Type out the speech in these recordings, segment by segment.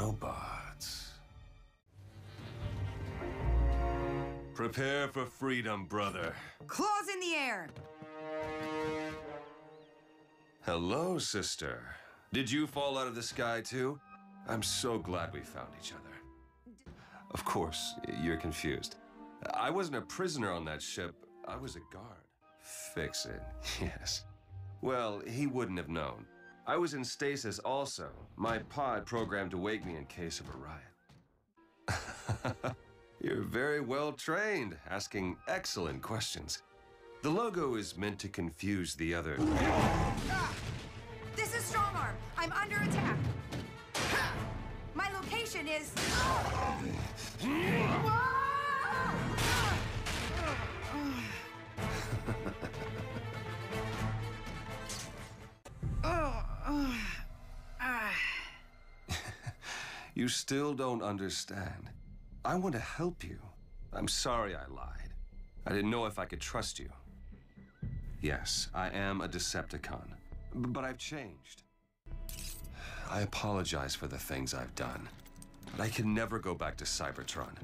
Autobots. Prepare for freedom, brother. Claws in the air! Hello, sister. Did you fall out of the sky, too? I'm so glad we found each other. Of course, you're confused. I wasn't a prisoner on that ship. I was a guard. Fix it, yes. Well, he wouldn't have known. I was in stasis also. My pod programmed to wake me in case of a riot. You're very well trained, asking excellent questions. The logo is meant to confuse the other. Ah! This is Strong Arm. I'm under attack. My location is... You still don't understand. I want to help you. I'm sorry I lied. I didn't know if I could trust you. Yes, I am a Decepticon, but I've changed. I apologize for the things I've done, but I can never go back to Cybertron.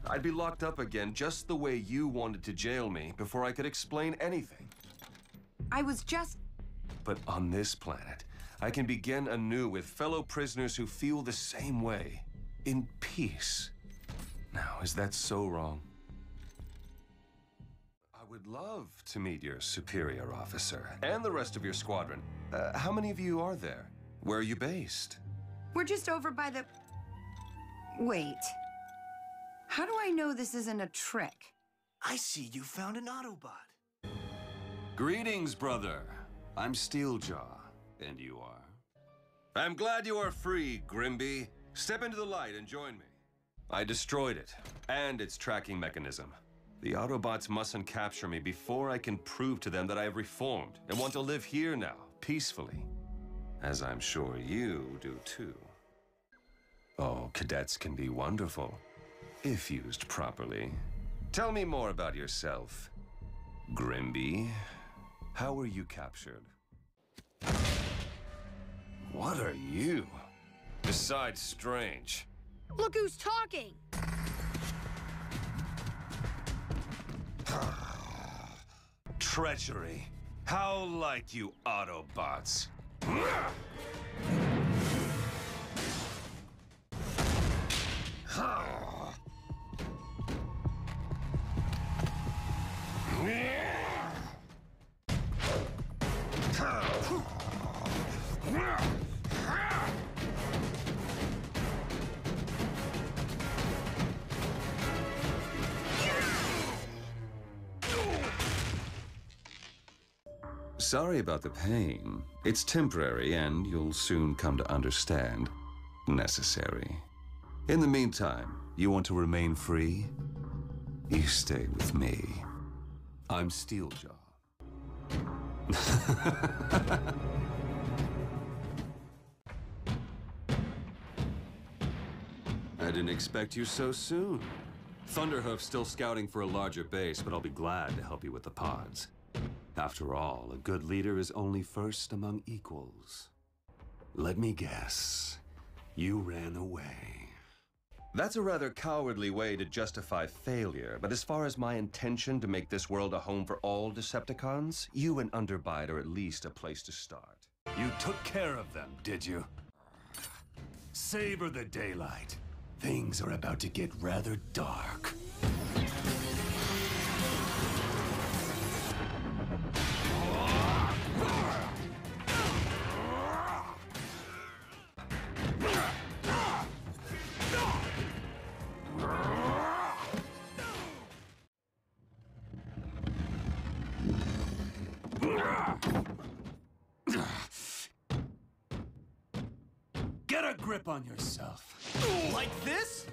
I'd be locked up again just the way you wanted to jail me before I could explain anything. I was just... But on this planet, I can begin anew with fellow prisoners who feel the same way, in peace. Now, is that so wrong? I would love to meet your superior officer and the rest of your squadron. How many of you are there? Where are you based? We're just over by the... Wait. How do I know this isn't a trick? I see you found an Autobot. Greetings, brother. I'm Steeljaw. And you are? I'm glad you are free, Grimby. Step into the light and join me. I destroyed it, and its tracking mechanism. The Autobots mustn't capture me before I can prove to them that I have reformed and want to live here now, peacefully. As I'm sure you do too. Oh, cadets can be wonderful, if used properly. Tell me more about yourself, Grimby. How were you captured? What are you? Besides strange. Look who's talking! Treachery. How like you Autobots. Sorry about the pain. It's temporary, and you'll soon come to understand. Necessary. In the meantime, you want to remain free? You stay with me. I'm Steeljaw. I didn't expect you so soon. Thunderhoof's still scouting for a larger base, but I'll be glad to help you with the pods. After all, a good leader is only first among equals. Let me guess. You ran away. That's a rather cowardly way to justify failure, but as far as my intention to make this world a home for all Decepticons, you and Underbite are at least a place to start. You took care of them, did you? Savor the daylight. Things are about to get rather dark. Get a grip on yourself. Like this?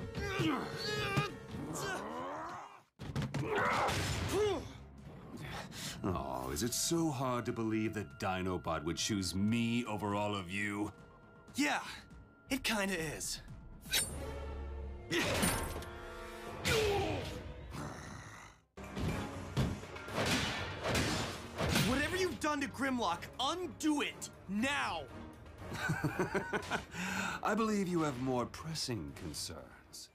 Oh, is it so hard to believe that Dinobot would choose me over all of you? Yeah, it kinda is. Whatever you've done to Grimlock, undo it, now! I believe you have more pressing concerns.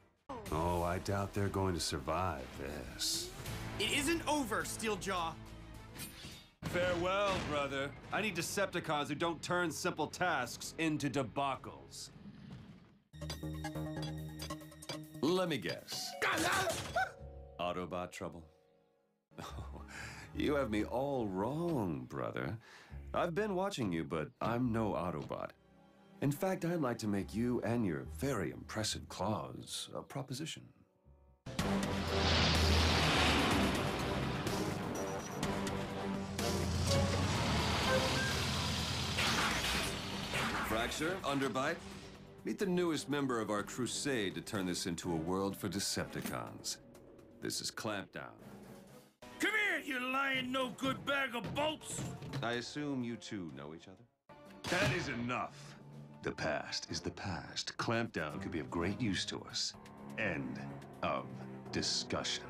Oh, I doubt they're going to survive this. It isn't over, Steeljaw. Farewell, brother. I need Decepticons who don't turn simple tasks into debacles. Let me guess. Autobot trouble? Oh, you have me all wrong, brother. I've been watching you, but I'm no Autobot. In fact, I'd like to make you and your very impressive claws a proposition. Fracture, Underbite, meet the newest member of our crusade to turn this into a world for Decepticons. This is Clampdown. Come here, you lying no-good bag of bolts! I assume you two know each other? That is enough. The past is the past. Clampdown could be of great use to us. End of discussion.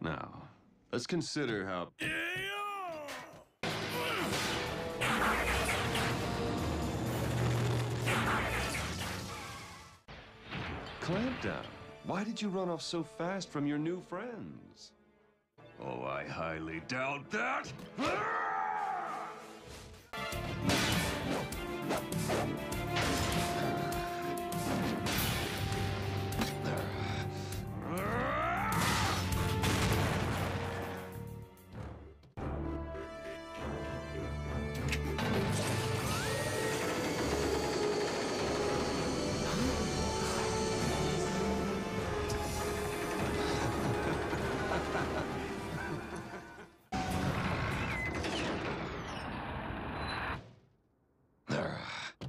Now, let's consider how... Clampdown, why did you run off so fast from your new friends? Oh, I highly doubt that.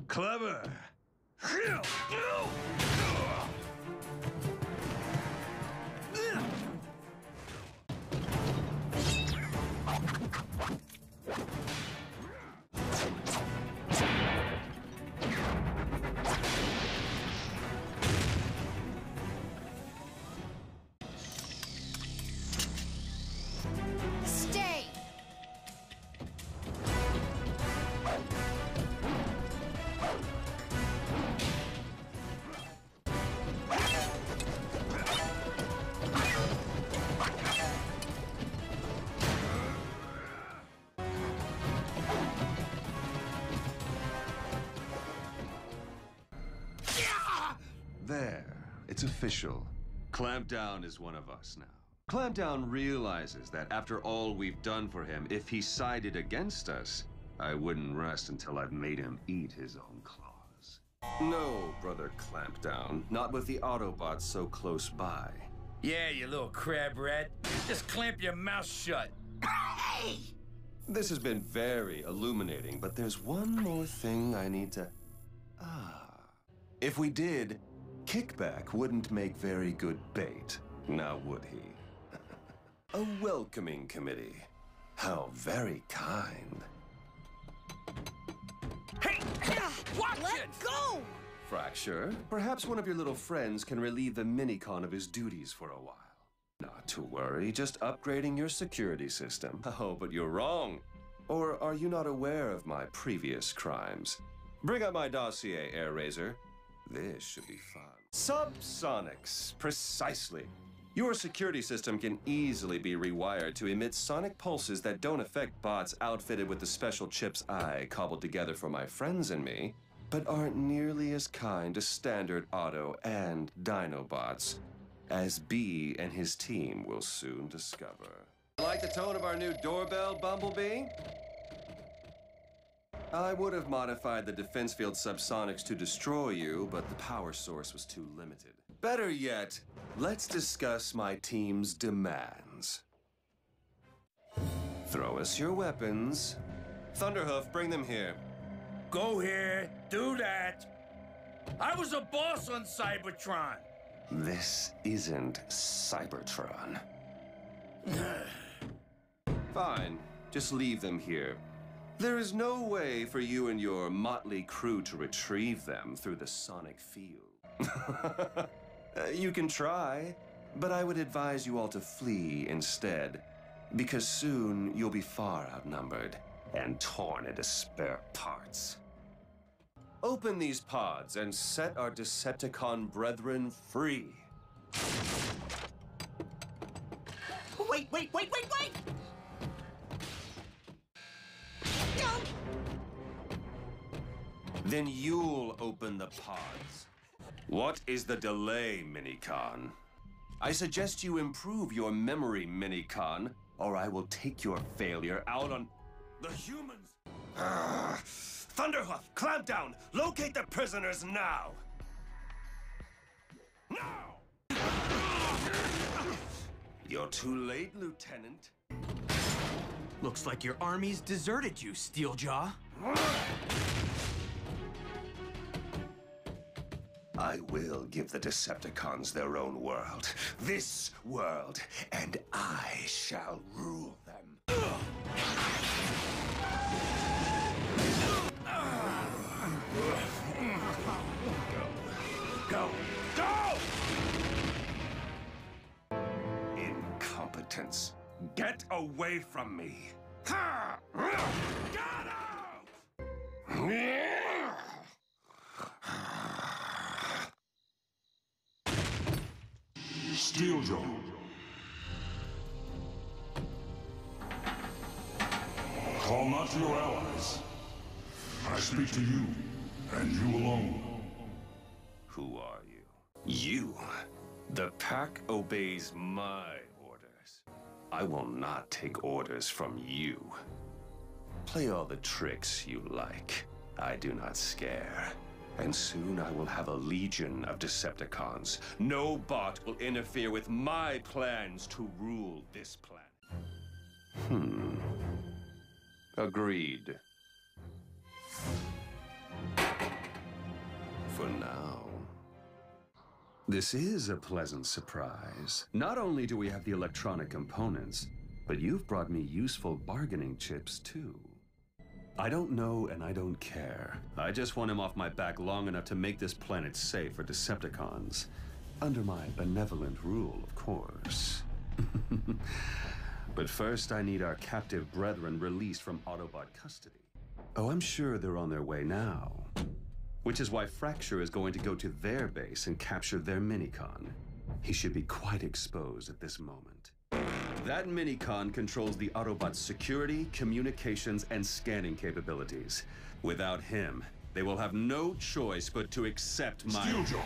Clever. Stay! There, it's official. Clampdown is one of us now. Clampdown realizes that after all we've done for him, if he sided against us, I wouldn't rest until I've made him eat his own claws. No, brother Clampdown, not with the Autobots so close by. Yeah, you little crab rat. Just clamp your mouth shut. Hey! This has been very illuminating, but there's one more thing I need to... If we did, Kickback wouldn't make very good bait, now would he? A welcoming committee. How very kind. Hey! Watch Let it! go! Fracture, perhaps one of your little friends can relieve the Minicon of his duties for a while. Not to worry, just upgrading your security system. Oh, but you're wrong. Or are you not aware of my previous crimes? Bring up my dossier, Air Razor. This should be fun. Subsonics, precisely. Your security system can easily be rewired to emit sonic pulses that don't affect bots outfitted with the special chips I cobbled together for my friends and me, but aren't nearly as kind to standard Auto and Dinobots, as B and his team will soon discover. Like the tone of our new doorbell, Bumblebee? I would have modified the defense field subsonics to destroy you, but the power source was too limited. Better yet, let's discuss my team's demands. Throw us your weapons. Thunderhoof, bring them here. Go here, do that. I was a boss on Cybertron. This isn't Cybertron. Fine, just leave them here. There is no way for you and your motley crew to retrieve them through the sonic field. You can try, but I would advise you all to flee instead, because soon you'll be far outnumbered. and torn into spare parts. Open these pods and set our Decepticon brethren free. Wait! Then you'll open the pods. What is the delay, Minicon? I suggest you improve your memory, Minicon, or I will take your failure out on the humans. Thunderhoof, clamp down! Locate the prisoners now! Now! You're too late, Lieutenant. Looks like your army's deserted you, Steeljaw. I will give the Decepticons their own world. This world, and I shall rule them. Go! Incompetence. Get away from me. Get out! Steeljaw. Call not to your allies. I speak to you, and you alone. Who are you? You. The pack obeys my orders. I will not take orders from you. Play all the tricks you like. I do not scare. And soon I will have a legion of Decepticons. No bot will interfere with my plans to rule this planet. Agreed. For now. This is a pleasant surprise. Not only do we have the electronic components, but you've brought me useful bargaining chips too. I don't know and I don't care. I just want him off my back long enough to make this planet safe for Decepticons. Under my benevolent rule, of course. But first, I need our captive brethren released from Autobot custody. Oh, I'm sure they're on their way now. Which is why Fracture is going to go to their base and capture their Minicon. He should be quite exposed at this moment. That Minicon controls the Autobot's security, communications, and scanning capabilities. Without him, they will have no choice but to accept my... Steeljaw!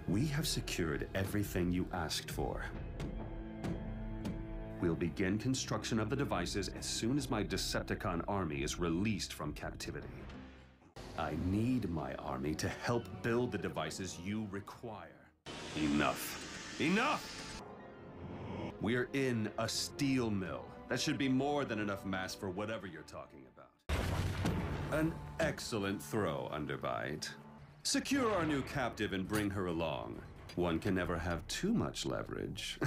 We have secured everything you asked for. We'll begin construction of the devices as soon as my Decepticon army is released from captivity. I need my army to help build the devices you require. Enough. Enough! We're in a steel mill. That should be more than enough mass for whatever you're talking about. An excellent throw, Underbite. Secure our new captive and bring her along. One can never have too much leverage.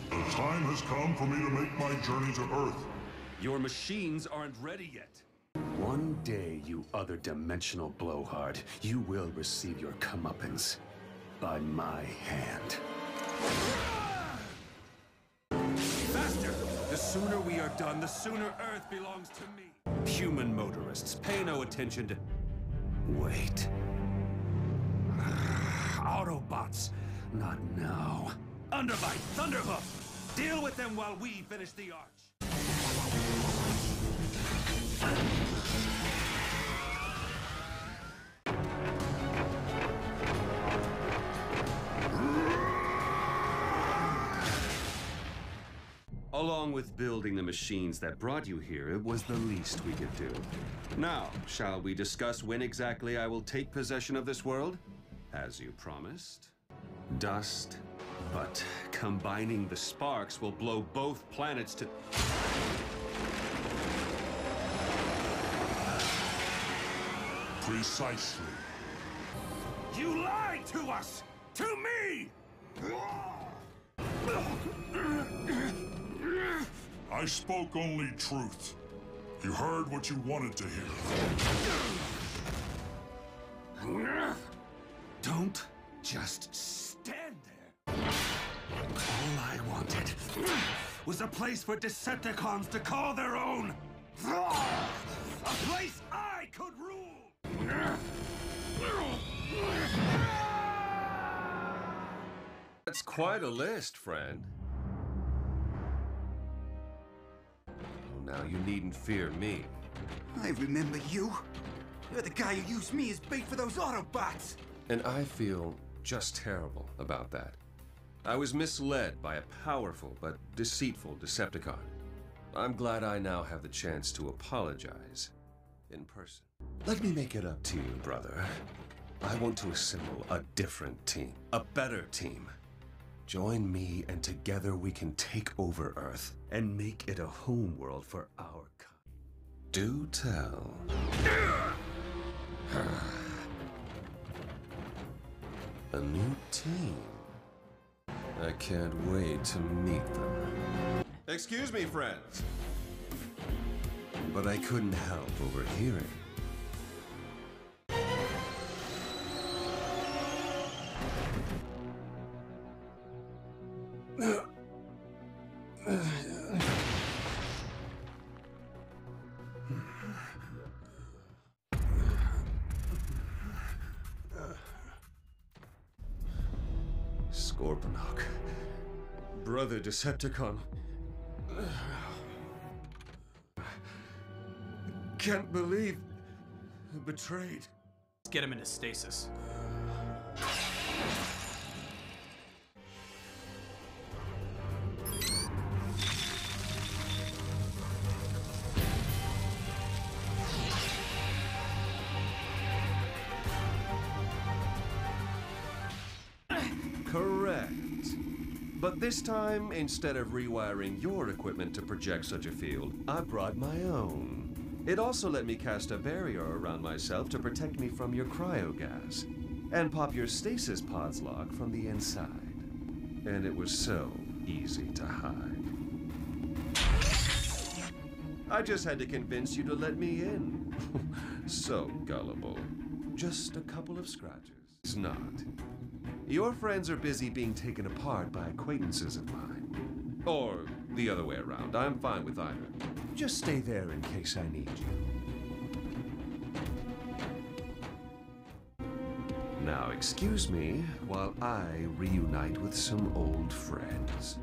The time has come for me to make my journey to Earth. Your machines aren't ready yet. One day, you other dimensional blowhard, you will receive your comeuppance by my hand. Faster! The sooner we are done, the sooner Earth belongs to me. Human motorists, pay no attention to... Wait. Autobots, not now. Underbite, Thunderhoof! Deal with them while we finish the arch. Along with building the machines that brought you here, it was the least we could do. Now, shall we discuss when exactly I will take possession of this world? As you promised. Dust. But combining the sparks will blow both planets to... Precisely. You lied to us! To me! I spoke only truth. You heard what you wanted to hear. Don't just stand there. wanted was a place for Decepticons to call their own. A place I could rule. That's quite a list, friend. Oh, now you needn't fear me. I remember you. You're the guy who used me as bait for those Autobots. And I feel just terrible about that. I was misled by a powerful but deceitful Decepticon. I'm glad I now have the chance to apologize in person. Let me make it up to you, brother. I want to assemble a different team, a better team. Join me, and together we can take over Earth and make it a home world for our kind. Do tell. A new team. I can't wait to meet them. Excuse me, friends. But I couldn't help overhearing. Scorponok. Brother Decepticon. Can't believe... betrayed. Let's get him into stasis. Correct. But this time, instead of rewiring your equipment to project such a field, I brought my own. It also let me cast a barrier around myself to protect me from your cryogas, and pop your stasis pods lock from the inside. And it was so easy to hide. I just had to convince you to let me in. So gullible. Just a couple of scratches. It's not. Your friends are busy being taken apart by acquaintances of mine. Or the other way around. I'm fine with either. Just stay there in case I need you. Now excuse me while I reunite with some old friends.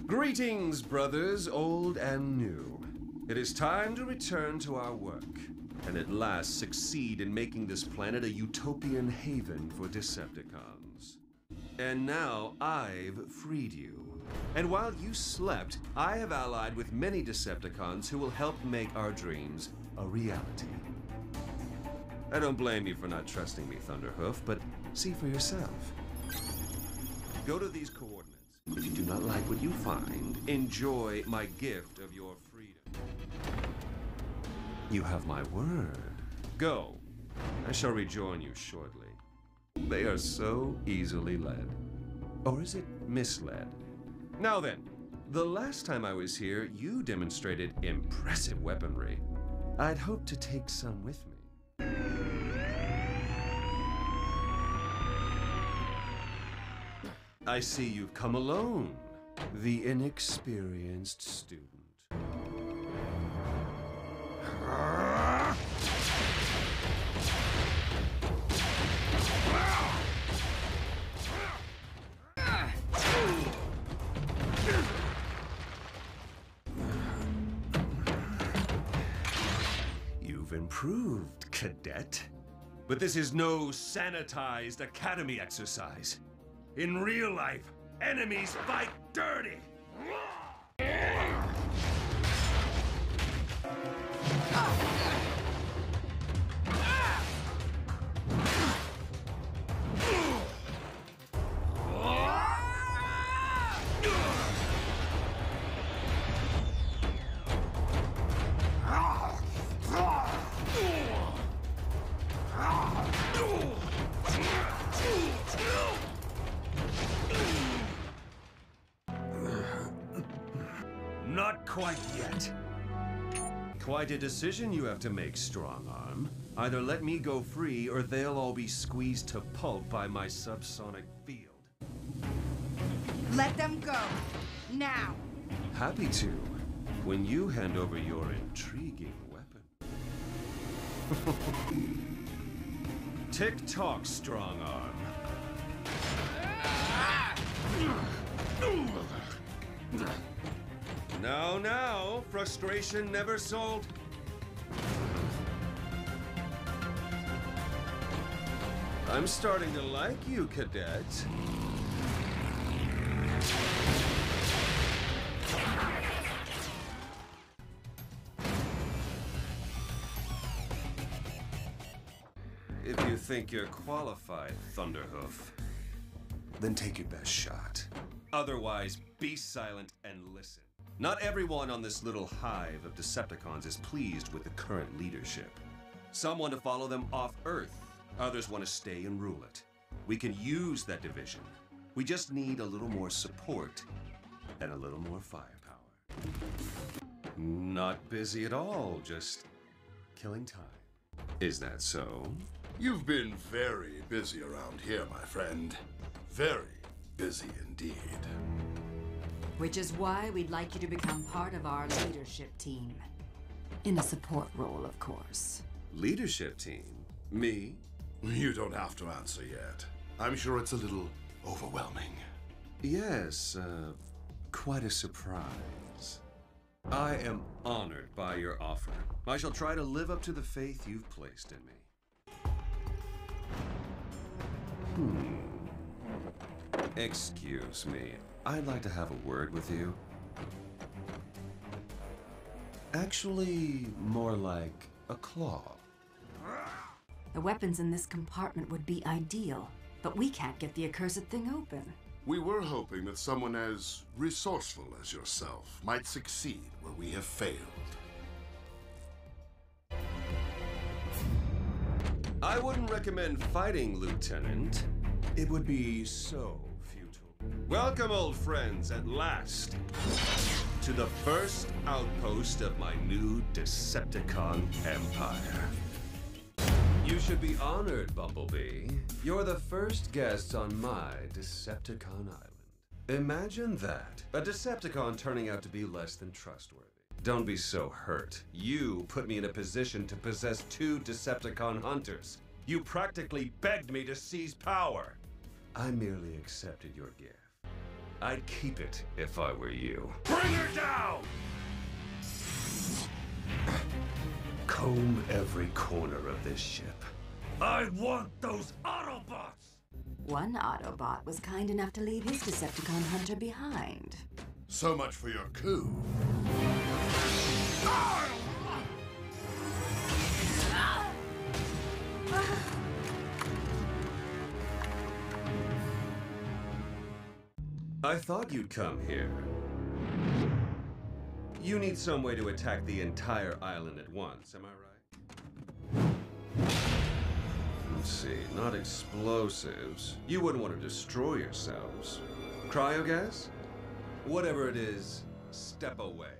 Greetings, brothers, old and new. It is time to return to our work, and at last succeed in making this planet a utopian haven for Decepticons. And now I've freed you. And while you slept, I have allied with many Decepticons who will help make our dreams a reality. I don't blame you for not trusting me, Thunderhoof, but see for yourself. Go to these coordinates. If you do not like what you find, enjoy my gift of your freedom. You have my word. Go. I shall rejoin you shortly. They are so easily led. Or is it misled? Now then, the last time I was here, you demonstrated impressive weaponry. I'd hoped to take some with me. I see you've come alone, the inexperienced student. You've improved, cadet. But this is no sanitized academy exercise. In real life, enemies fight dirty! Not quite yet. Quite a decision you have to make, Strongarm. Either let me go free, or they'll all be squeezed to pulp by my subsonic field. Let them go. Now. Happy to, when you hand over your intriguing weapon. Tick-tock, strong arm. Now, frustration never sold. I'm starting to like you, cadet. If you think you're qualified, Thunderhoof, then take your best shot. Otherwise, be silent and listen. Not everyone on this little hive of Decepticons is pleased with the current leadership. Some want to follow them off Earth. Others want to stay and rule it. We can use that division. We just need a little more support and a little more firepower. Not busy at all, just killing time. Is that so? You've been very busy around here, my friend. Very busy indeed. Which is why we'd like you to become part of our leadership team. In a support role, of course. Leadership team? Me? You don't have to answer yet. I'm sure it's a little overwhelming. Yes, quite a surprise. I am honored by your offer. I shall try to live up to the faith you've placed in me. Excuse me. I'd like to have a word with you. Actually, more like a claw. The weapons in this compartment would be ideal, but we can't get the accursed thing open. We were hoping that someone as resourceful as yourself might succeed where we have failed. I wouldn't recommend fighting, Lieutenant. It would be so futile. Welcome, old friends, at last, to the first outpost of my new Decepticon empire. You should be honored, Bumblebee. You're the first guests on my Decepticon island. Imagine that. A Decepticon turning out to be less than trustworthy. Don't be so hurt. You put me in a position to possess 2 Decepticon hunters. You practically begged me to seize power. I merely accepted your gift. I'd keep it if I were you. Bring her down! Comb every corner of this ship. I want those Autobots! One Autobot was kind enough to leave his Decepticon hunter behind. So much for your coup. I thought you'd come here. You need some way to attack the entire island at once, am I right? Let's see, not explosives. You wouldn't want to destroy yourselves. Cryogas? Whatever it is, step away.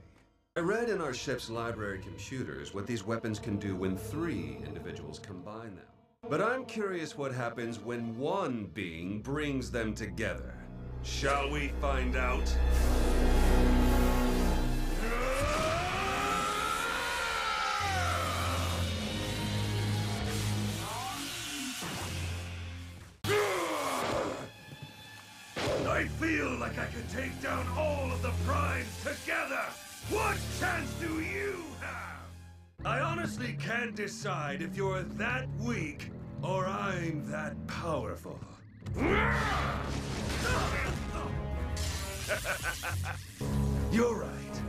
I read in our ship's library computers what these weapons can do when 3 individuals combine them. But I'm curious what happens when one being brings them together. Shall we find out? I feel like I could take down all of the primes together! What chance do you have? I honestly can't decide if you're that weak or I'm that powerful. You're right.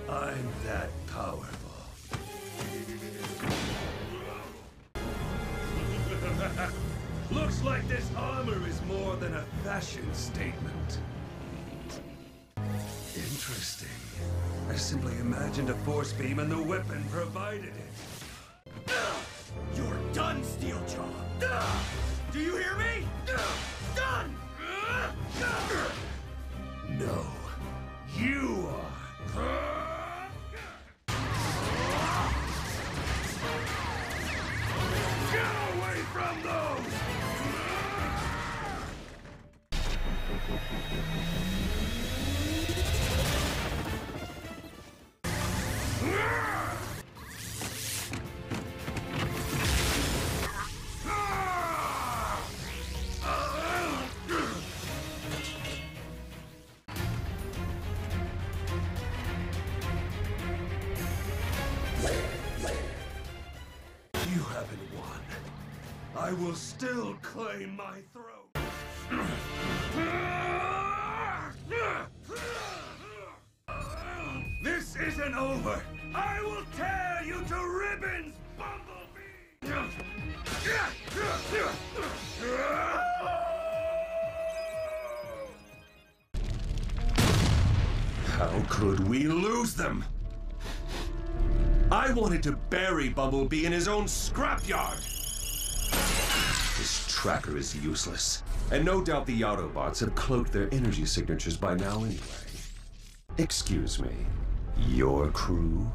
I'm that powerful. Looks like this armor is more than a fashion statement. Interesting. I simply imagined a force beam and the weapon provided it. You're done, Steeljaw! Do you hear me? Done! No, you are. Get away from those! still claim my throat. This isn't over. I will tear you to ribbons, Bumblebee! How could we lose them? I wanted to bury Bumblebee in his own scrapyard. This tracker is useless, and no doubt the Autobots have cloaked their energy signatures by now anyway. Excuse me, your crew?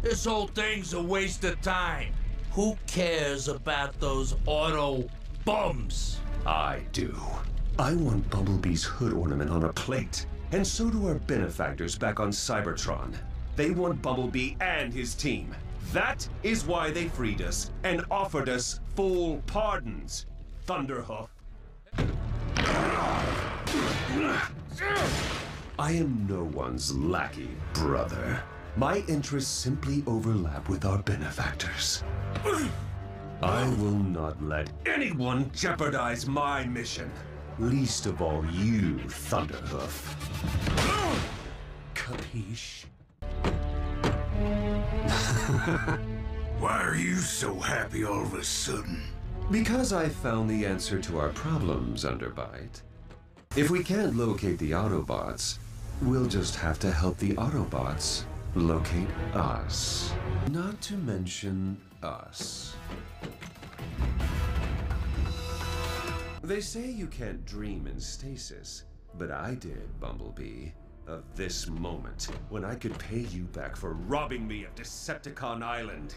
This whole thing's a waste of time. Who cares about those auto bums? I do. I want Bumblebee's hood ornament on a plate, and so do our benefactors back on Cybertron. They want Bumblebee and his team. That is why they freed us and offered us full pardons. Thunderhoof. I am no one's lackey, brother. My interests simply overlap with our benefactors. I will not let anyone jeopardize my mission. Least of all you, Thunderhoof. Capiche? Why are you so happy all of a sudden? Because I found the answer to our problems, Underbite. If we can't locate the Autobots, we'll just have to help the Autobots locate us. Not to mention us. They say you can't dream in stasis, but I did, Bumblebee. Of this moment, when I could pay you back for robbing me of Decepticon Island.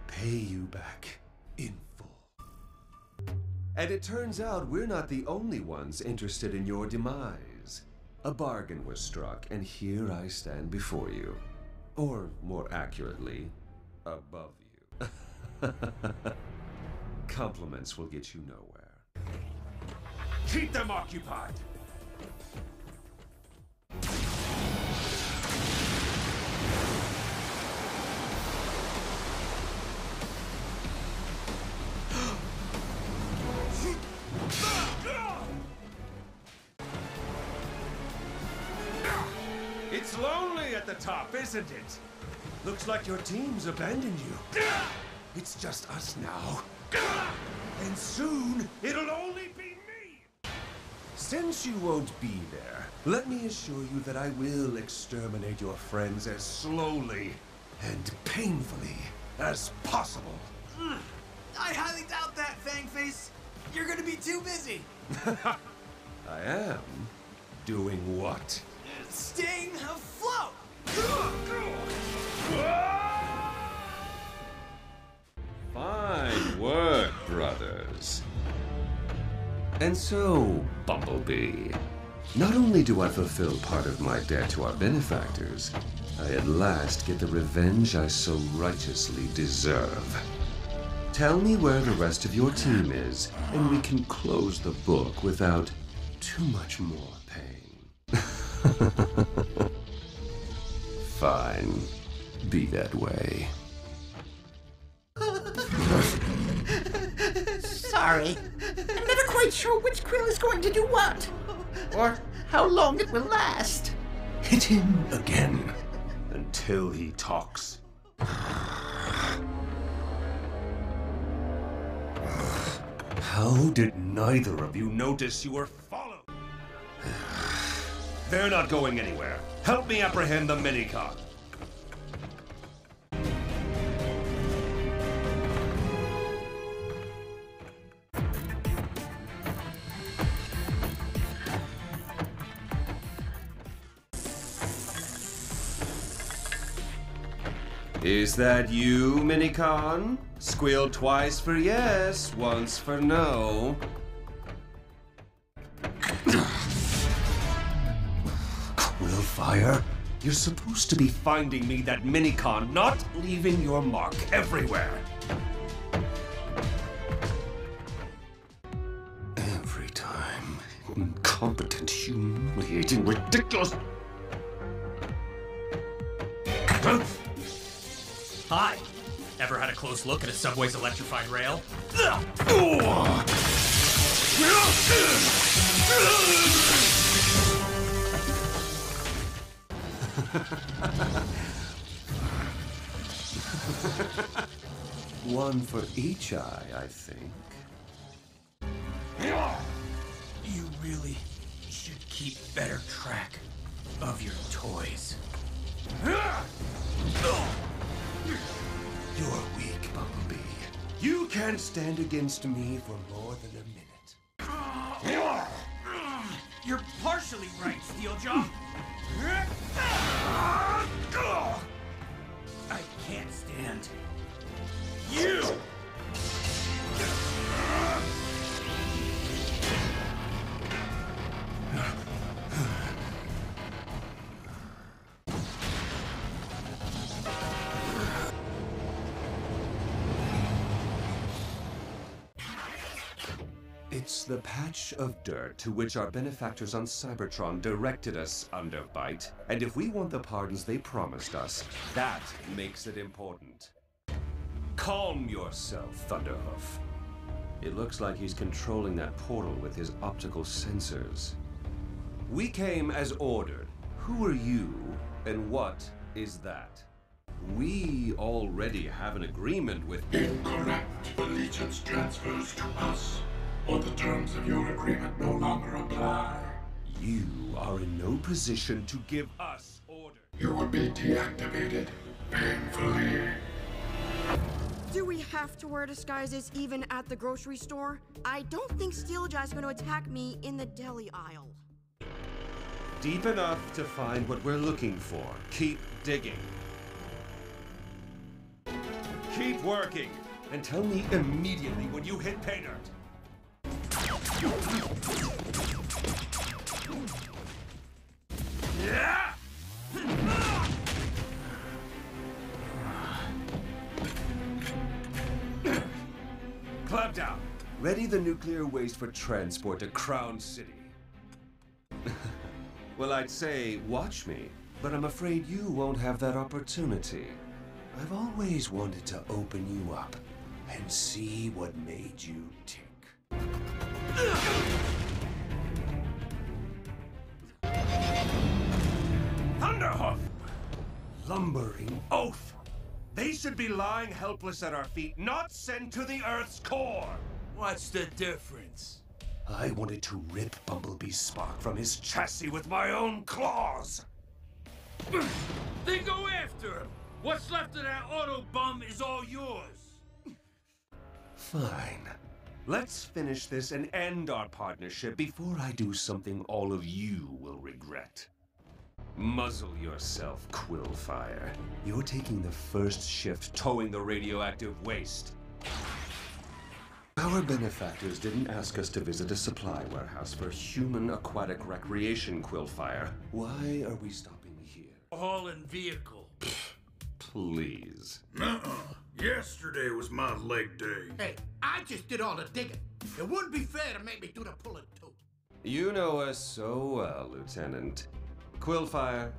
Pay you back in full. And it turns out we're not the only ones interested in your demise. A bargain was struck, and here I stand before you. Or, more accurately, above you. Compliments will get you nowhere. Keep them occupied! It's lonely at the top, isn't it? Looks like your team's abandoned you. It's just us now. And soon, it'll only be me! Since you won't be there, let me assure you that I will exterminate your friends as slowly and painfully as possible. I highly doubt that, Fangface. You're gonna be too busy. I am? Doing what? Staying afloat! Fine work, brothers. And so, Bumblebee, not only do I fulfill part of my debt to our benefactors, I at last get the revenge I so righteously deserve. Tell me where the rest of your team is, and we can close the book without too much more pain. Fine. Be that way. Sorry. I'm never quite sure which quill is going to do what. Or how long it will last. Hit him again. Until he talks. How did neither of you notice you were followed? They're not going anywhere. Help me apprehend the Minicon. Is that you, Minicon? Squeal twice for yes, once for no. Quillfire? You're supposed to be finding me that Minicon, not leaving your mark everywhere. Every time. Incompetent, humiliating, ridiculous. Hi. Ever had a close look at a subway's electrified rail? One for each eye, I think. You really should keep better track of your toys. You're weak, Bumblebee. You can't stand against me for more than a minute. You're partially right, Steeljaw. I can't stand you! It's the patch of dirt to which our benefactors on Cybertron directed us, Underbite. And if we want the pardons they promised us, that makes it important. Calm yourself, Thunderhoof. It looks like he's controlling that portal with his optical sensors. We came as ordered. Who are you, and what is that? We already have an agreement with... Incorrect. Allegiance transfers to us, or the terms of your agreement no longer apply. You are in no position to give us orders. You will be deactivated painfully. Do we have to wear disguises even at the grocery store? I don't think Steeljaw's going to attack me in the deli aisle. Deep enough to find what we're looking for. Keep digging. Keep working. And tell me immediately when you hit pay dirt. Yeah! Clap down. Ready the nuclear waste for transport to Crown City. Well, I'd say, watch me, but I'm afraid you won't have that opportunity. I've always wanted to open you up and see what made you tick. Thunderhoof! Lumbering oaf! They should be lying helpless at our feet, not sent to the Earth's core! What's the difference? I wanted to rip Bumblebee's spark from his Chassis with my own claws! Then go after him! What's left of that auto bum is all yours! Fine. Let's finish this and end our partnership before I do something all of you will regret. Muzzle yourself, Quillfire. You're taking the first shift towing the radioactive waste. Our benefactors didn't ask us to visit a supply warehouse for human aquatic recreation, Quillfire. Why are we stopping here? Hauling vehicle. Please. Yesterday was my leg day. Hey, I just did all the digging. It wouldn't be fair to make me do the pulling too. You know us so well, Lieutenant. Quillfire.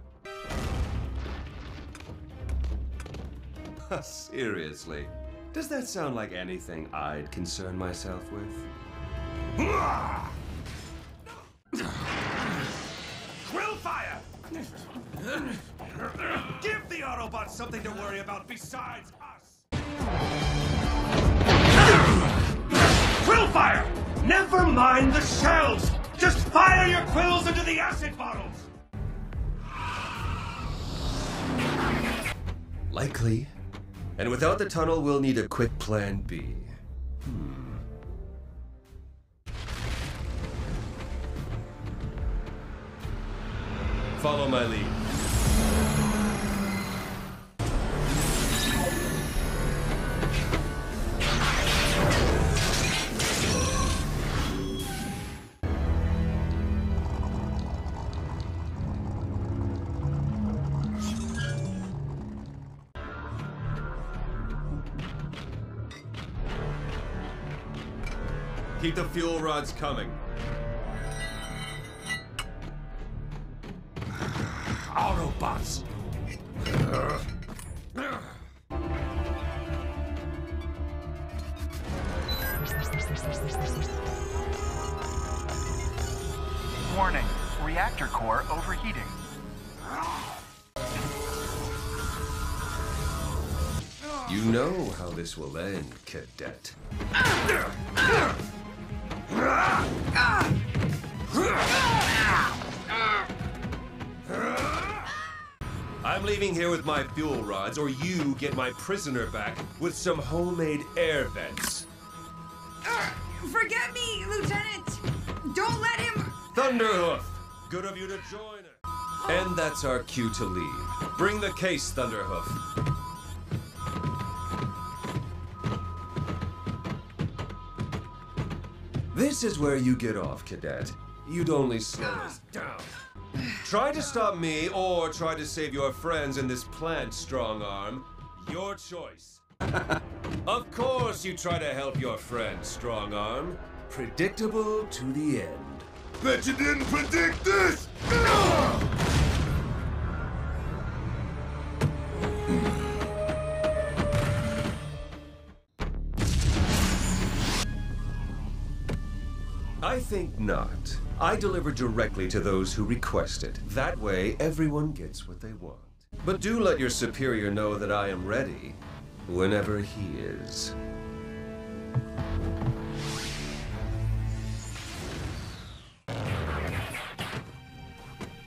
Seriously, does that sound like anything I'd concern myself with? Quillfire! Give the Autobots something to worry about besides us! Quillfire! Never mind the shells! Just fire your quills into the acid bottles! Likely. And without the tunnel, we'll need a quick plan B. Follow my lead. Keep the fuel rods coming. Autobots! Warning, reactor core overheating. You know how this will end, Cadet. I'm leaving here with my fuel rods, or you get my prisoner back with some homemade air vents. Forget me, Lieutenant! Don't let him... Thunderhoof! Good of you to join us. And that's our cue to leave. Bring the case, Thunderhoof. This is where you get off, Cadet. You'd only slow us down. Try to stop me, or try to save your friends in this plant, Strong Arm. Your choice. Of course you try to help your friend, Strong Arm. Predictable to the end. Bet you didn't predict this! I think not. I deliver directly to those who request it. That way, everyone gets what they want. But do let your superior know that I am ready whenever he is.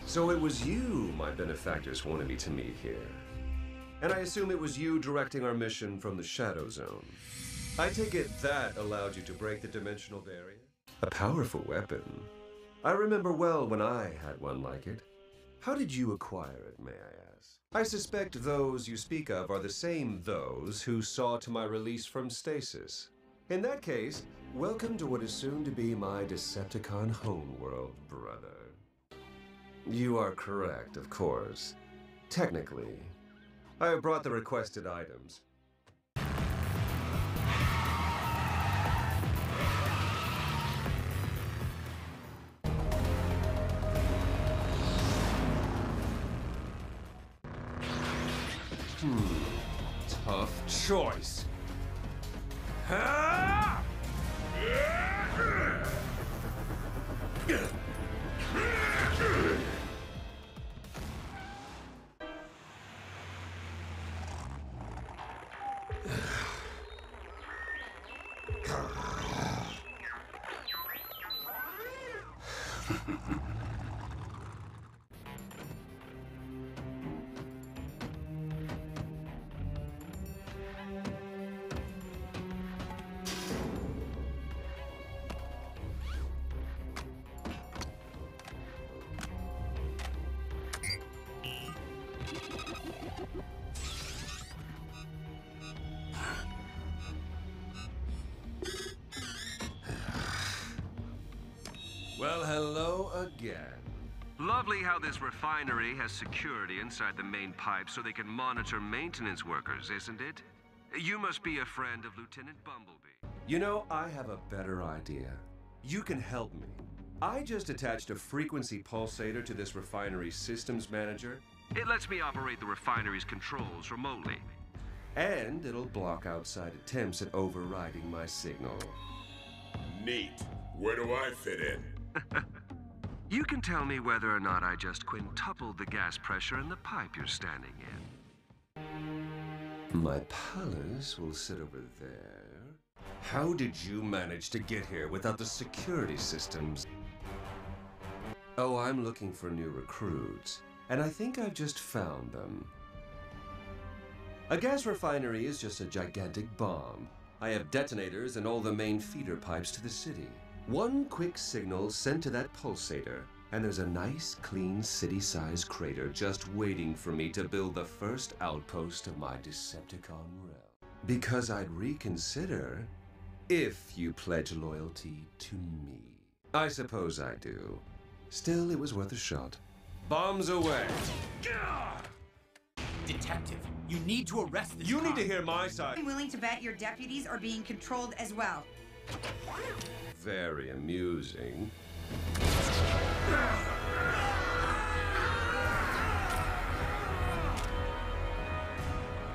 So it was you my benefactors wanted me to meet here. And I assume it was you directing our mission from the Shadow Zone. I take it that allowed you to break the dimensional barrier? A powerful weapon. I remember well when I had one like it. How did you acquire it, may I ask? I suspect those you speak of are the same those who saw to my release from stasis. In that case, welcome to what is soon to be my Decepticon homeworld, brother. You are correct, of course. Technically. I have brought the requested items. Tough choice. Well, hello again. Lovely how this refinery has security inside the main pipe so they can monitor maintenance workers, isn't it? You must be a friend of Lieutenant Bumblebee. You know, I have a better idea. You can help me. I just attached a frequency pulsator to this refinery systems manager. It lets me operate the refinery's controls remotely. And it'll block outside attempts at overriding my signal. Neat. Where do I fit in? You can tell me whether or not I just quintupled the gas pressure in the pipe you're standing in. My palace will sit over there. How did you manage to get here without the security systems? Oh, I'm looking for new recruits, and I think I've just found them. A gas refinery is just a gigantic bomb. I have detonators in all the main feeder pipes to the city. One quick signal sent to that pulsator, and there's a nice, clean, city-sized crater just waiting for me to build the first outpost of my Decepticon realm. Because I'd reconsider if you pledge loyalty to me. I suppose I do. Still, it was worth a shot. Bombs away! Detective, you need to arrest this You need to hear my side. I'm willing to bet your deputies are being controlled as well. Very amusing.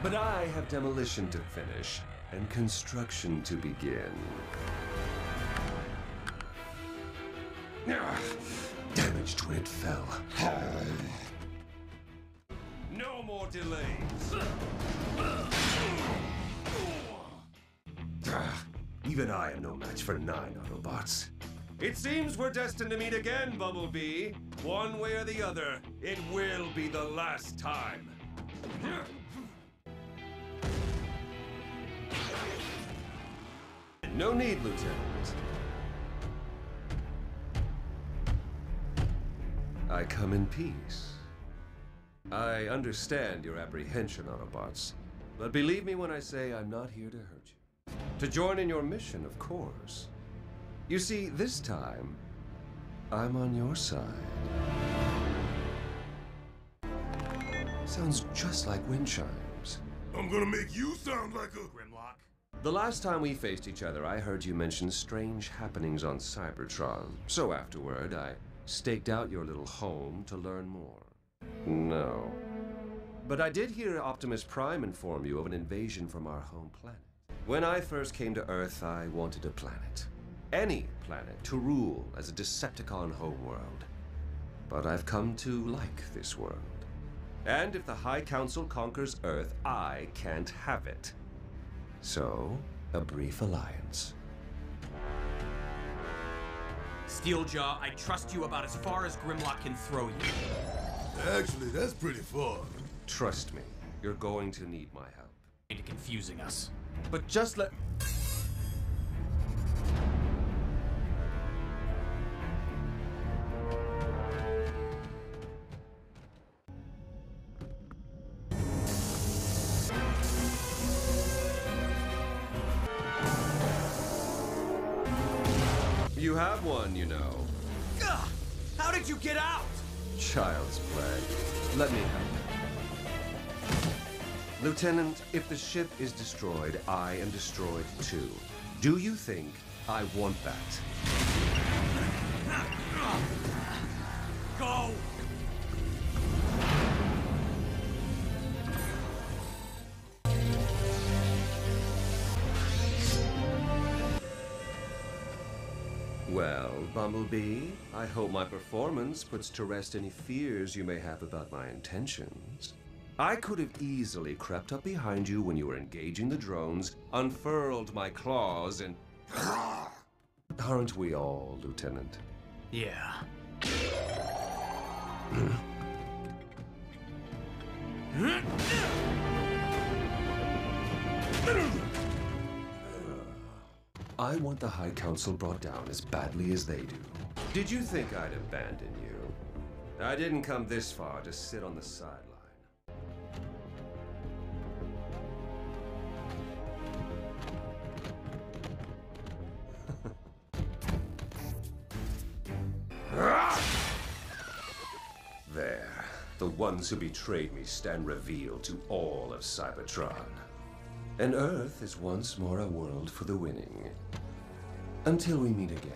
But I have demolition to finish and construction to begin. TFRID fell. No more delays. Even I am no match for 9 Autobots. It seems we're destined to meet again, Bumblebee. One way or the other, it will be the last time. No need, Lieutenant. I come in peace. I understand your apprehension, Autobots, but believe me when I say I'm not here to hurt you. To join in your mission, of course. You see, this time, I'm on your side. Sounds just like wind chimes. I'm gonna make you sound like a Grimlock. The last time we faced each other, I heard you mention strange happenings on Cybertron. So afterward, I staked out your little home to learn more. No. But I did hear Optimus Prime inform you of an invasion from our home planet. When I first came to Earth, I wanted a planet. Any planet to rule as a Decepticon homeworld. But I've come to like this world. And if the High Council conquers Earth, I can't have it. So, a brief alliance. Steeljaw, I trust you about as far as Grimlock can throw you. Actually, that's pretty far. Trust me, you're going to need my help. Into confusing us. But just let... You have one, you know. Ugh! How did you get out? Child's play. Let me help. Lieutenant, if the ship is destroyed, I am destroyed too. Do you think I want that? Go! Well, Bumblebee, I hope my performance puts to rest any fears you may have about my intentions. I could have easily crept up behind you when you were engaging the drones, unfurled my claws, and... Aren't we all, Lieutenant? Yeah. I want the High Council brought down as badly as they do. Did you think I'd abandon you? I didn't come this far to sit on the sideline. There. The ones who betrayed me stand revealed to all of Cybertron. And Earth is once more a world for the winning. Until we meet again.